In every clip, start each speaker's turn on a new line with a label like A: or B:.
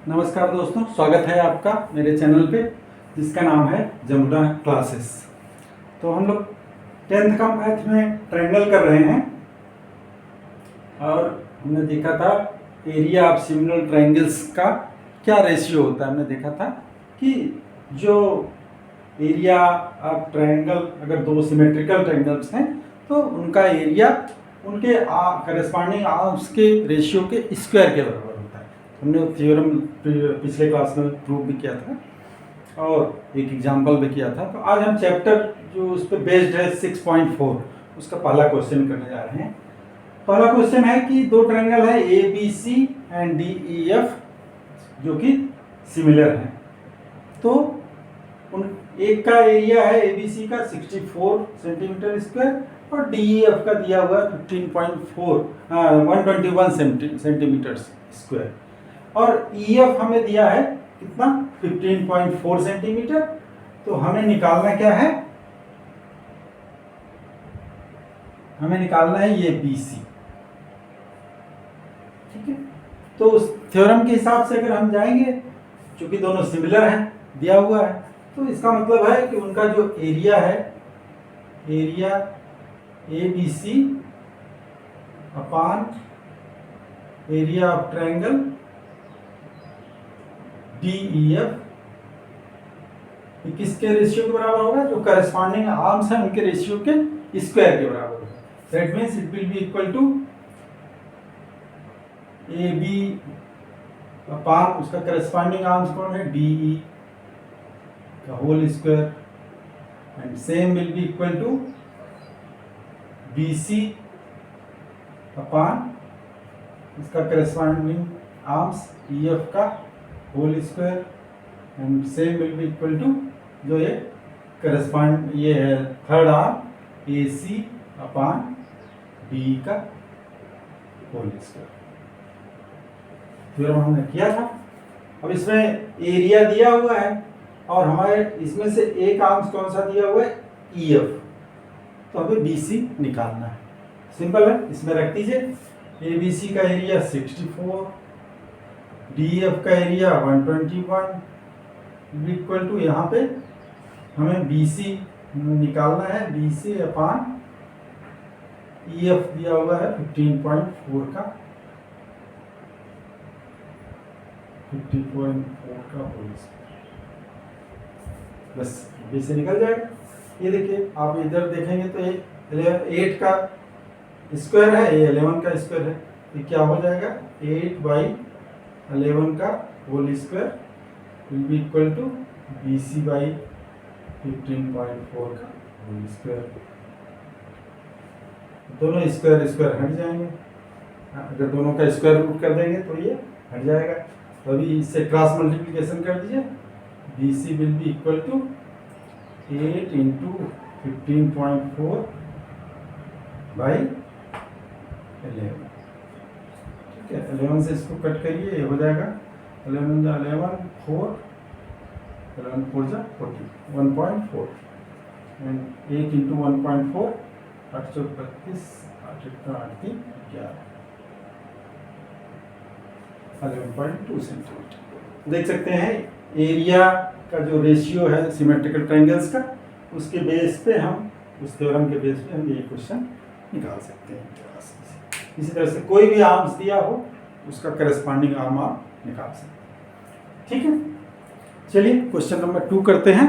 A: नमस्कार दोस्तों, स्वागत है आपका मेरे चैनल पे जिसका नाम है जमुना क्लासेस। तो हम लोग 10th का मैथ में ट्रायंगल कर रहे हैं और हमने देखा था एरिया ऑफ सिमिलर ट्रायंगल्स का क्या रेशियो होता है। हमने देखा था कि जो एरिया ऑफ ट्रायंगल अगर दो सिमेट्रिकल ट्रायंगल्स हैं तो उनका एरिया उनके करस्पॉन्डिंग आर्म्स के रेशियो के स्क्वायर के बराबर होता है। हमने वो थ्योरम पिछले क्लास में प्रूव भी किया था और एक एग्जांपल भी किया था। तो आज हम चैप्टर जो उस पर बेस्ड है 6.4 उसका पहला क्वेश्चन करने जा रहे हैं। पहला क्वेश्चन है कि दो ट्रायंगल है A B C and D E F जो कि सिमिलर हैं। तो उन एक का एरिया है ए बी सी का 64 सेंटीमीटर स्क्वायर और डी ई एफ का दिया हुआ है 121 सेंटीमीटर स्क्वायर और ई एफ हमें दिया है कितना 15.4 सेंटीमीटर। तो हमें निकालना क्या है, हमें निकालना है ये बी सी। ठीक है, तो उस थ्योरम के हिसाब से अगर हम जाएंगे, चूंकि दोनों सिमिलर हैं दिया हुआ है, तो इसका मतलब है कि उनका जो एरिया है, area A B C upon area of triangle D E F किसके रेशियो के बराबर होगा, जो करस्पॉन्डिंग आर्म्स हैं उनके रेशियो के स्क्वायर के बराबर होगा। That means it will be equal to A B upon उसका करस्पॉन्डिंग आर्म्स कौन है डी ई का whole square and same will be equal to B C upon इसका करस्पॉन्डिंग आर्म्स ई एफ का whole square and same will be equal to जो ये correspond ये है third arm A C upon D का whole square. फिर हमने किया था। अब इसमें एरिया दिया हुआ है और हमारे इसमें से एक आर्म्स कौन सा दिया हुआ है ई एफ, तो हमें बी सी निकालना है। सिंपल है, इसमें रख दीजिए ए बी सी का एरिया 64, डी एफ का एरिया 121 इक्वल टू यहाँ पे हमें बी सी निकालना है, B C upon E F दिया हुआ है 15.4 का 50.4 का होल स्क्वायर, बस बी से निकल जाएगा। ये देखिए आप इधर देखेंगे तो ये 8 का स्क्वायर है, ये 11 का स्क्वायर है, ये क्या हो जाएगा 8/11 का whole square will be equal to B C by 15.4 का होल स्क्वायर। दोनों स्क्वायर स्क्वायर हट जाएंगे, अगर दोनों का स्क्वायर रूट कर देंगे तो ये हट जाएगा। तो अभी इससे क्रॉस मल्टीप्लिकेशन कर दीजिए, B C will be equal to 8 into 15.4 by 11। ठीक है, 11 से इसको कट करिए, ये हो जाएगा 11 जा 11 4 11 4 जा 40 1.4 एंड 8 इंटू 1.4 832 8 8 11 11.2 सेंटीमीटर। देख सकते हैं एरिया का जो रेशियो है सिमेट्रिकल ट्रायंगल्स का, उसके बेस पे हम उस थ्योरम के बेस पे हम ये क्वेश्चन निकाल सकते हैं। इसी तरह से कोई भी आर्म्स दिया हो उसका करस्पॉन्डिंग आर्म आप निकाल सकते हैं। ठीक है, चलिए क्वेश्चन नंबर 2 करते हैं।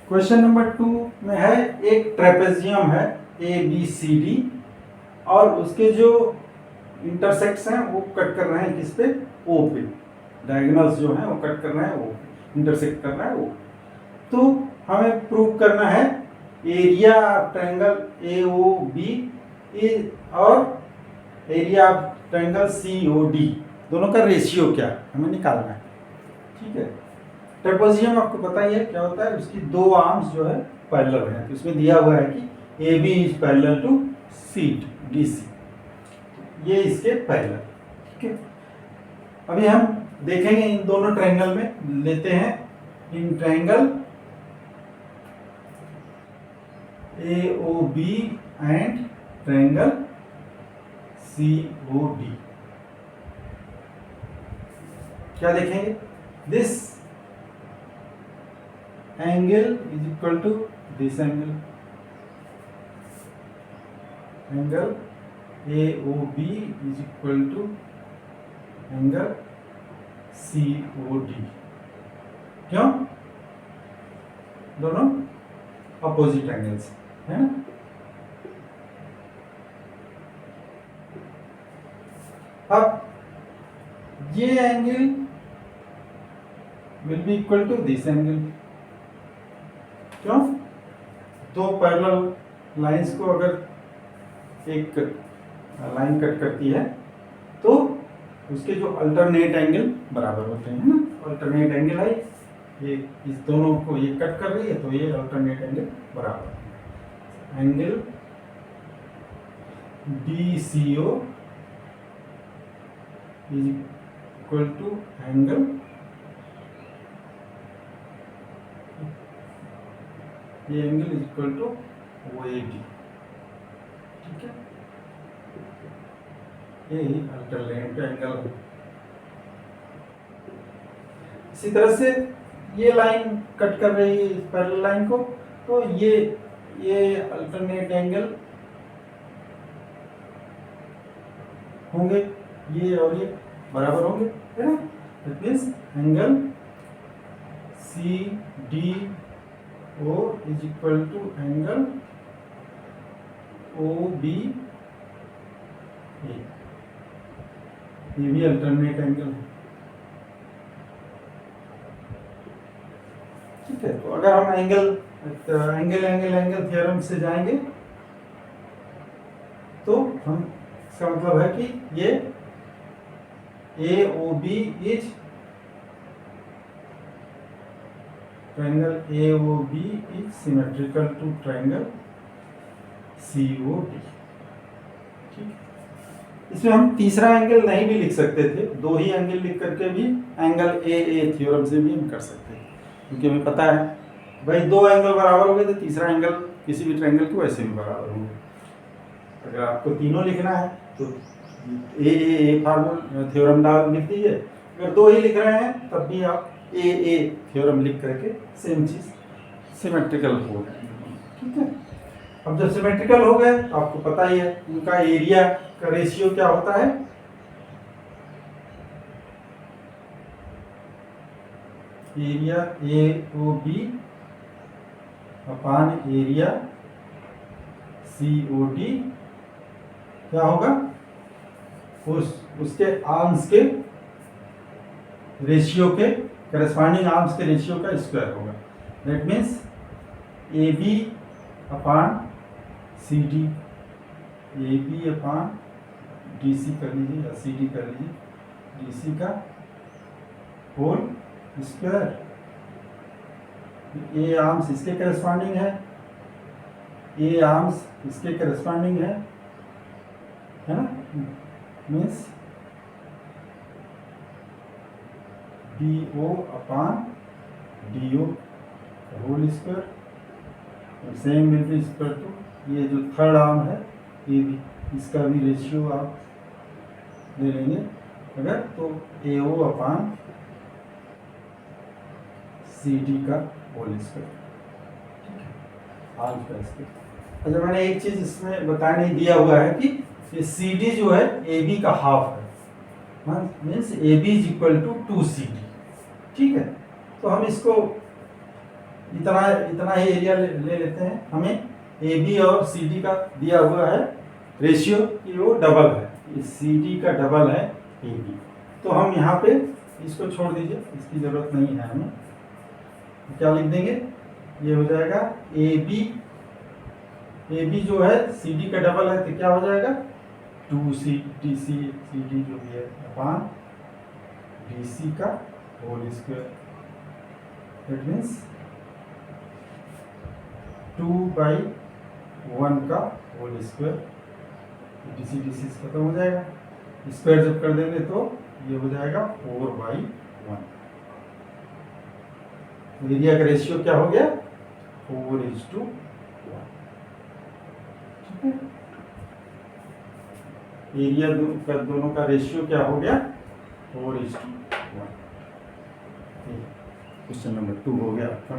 A: क्वेश्चन नंबर 2 में है एक ट्रेपेजियम है ए बी सी डी और उसके जो इंटरसेक्ट्स हैं वो कट कर रहे हैं किस पे, ओ पे। डायगोनल्स जो हैं वो कट कर रहे हैं ओ, इंटरसेक्ट कर रहा है ओ। तो हमें प्रूव करना है area of triangle A O B और area of triangle C O D, दोनों का रेशियो क्या है हमें निकालना है। ठीक है, ट्रेपेजियम आपको पता ही है क्या होता है, उसकी दो आर्म्स जो है पैरेलल है। तो इसमें दिया हुआ है कि A B is parallel to C D C, ये इसके पैरेलल। ठीक है, अभी हम देखेंगे इन दोनों ट्रायंगल में, लेते हैं in triangle A O B and triangle C O D. क्या देखेंगे, this angle is equal to this angle, angle AOB is equal to angle COD। क्यों? दोनों अपोजिट एंगल्स है ना। अब ये angle will be equal to this angle. क्यों? दो पैरेलल लाइंस को अगर एक लाइन कट करती है तो उसके जो अल्टरनेट एंगल बराबर होते हैं ना। अल्टरनेट एंगल है ये, इस दोनों को ये कट कर रही है तो ये अल्टरनेट एंगल बराबर है। Angle DCO is equal to angle ये angle is equal to OAD। ठीक है, ये अल्टरनेट एंगल है। इसी तरह से ये लाइन कट कर रही है इस पैरेलल लाइन को, तो ये अल्टरनेट एंगल होंगे, ये और ये बराबर होंगे, है ना। That means angle CDO is equal to angle OBA। ये भी अल्टरनेट एंगल है। ठीक है, तो अगर हम एंगल थ्योरम से जाएंगे तो हम इसका मतलब है कि ये AOB is triangle AOB is symmetrical to triangle COD। ठीक, इसमें हम तीसरा एंगल नहीं भी लिख सकते थे, दो ही एंगल लिख करके भी एंगल AA थ्योरम से भी हम कर सकते हैं, क्योंकि हमें पता है भाई दो एंगल बराबर हो गए तो तीसरा एंगल किसी भी ट्रायंगल के वैसे भी बराबर होंगे। अगर आपको तीनों लिखना है तो AA फार्मूला थ्योरम डाल लिख दीजिए, अगर दो ही लिख रहे हैं तब भी आप AA थ्योरम लिख करके सेम चीज सिमेट्रिकल हो जाएंगे। ठीक है, अब जब सिमेट्रिकल हो गए तो आपको पता ही है उनका एरिया का रेशियो क्या होता है, area AOB upon area COD क्या होगा, उसके आर्म्स के रेशियो के करस्पॉन्डिंग आर्म्स के रेशियो का स्क्वायर होगा। That means AB upon CD, AB upon DC कर लीजिए या CD कर लीजिए, DC का होल स्क्वायर। ए आर्म्स इसके करस्पॉन्डिंग है, ए आर्म्स इसके करस्पॉन्डिंग है ना। Means DO upon DO whole square. Same will be equal to ये जो थर्ड आर्म है ये भी, इसका भी रेशियो आप ले लेंगे अगर तो AO अपान CD का होल स्क्वायर। ठीक है, आर्म का स्क्वायर। अच्छा, मैंने एक चीज इसमें बता नहीं दिया हुआ है कि ये CD जो है AB का हाफ है, means AB is equal to 2CD। ठीक है, तो हम इसको इतना ही एरिया ले लेते हैं। हमें AB और CD का दिया हुआ है रेशियो कि वो डबल है, CD का डबल है AB। तो हम यहाँ पे इसको छोड़ दीजिए, इसकी जरूरत नहीं है हमें। क्या लिख देंगे, ये हो जाएगा AB जो है CD का डबल है तो क्या हो जाएगा 2CD जो भी है अपान DC का होल स्क्वायर। दैट मीन्स 2/1 का होल स्क्वायर। DC खत्म हो जाएगा, स्क्वायर जब कर देंगे तो ये हो जाएगा 4/1। एरिया का रेशियो क्या हो गया 4:1। ठीक है, एरिया का दोनों का रेशियो क्या हो गया 4:1। क्वेश्चन नंबर 2 हो गया आपका।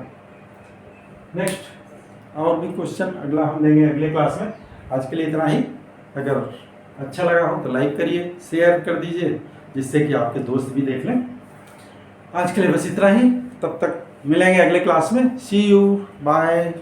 A: नेक्स्ट और भी क्वेश्चन अगला हम लेंगे अगले क्लास में। आज के लिए इतना ही। अगर अच्छा लगा हो तो लाइक करिए, शेयर कर दीजिए, जिससे कि आपके दोस्त भी देख लें। आज के लिए बस इतना ही, तब तक मिलेंगे अगले क्लास में। सी यू, बाय।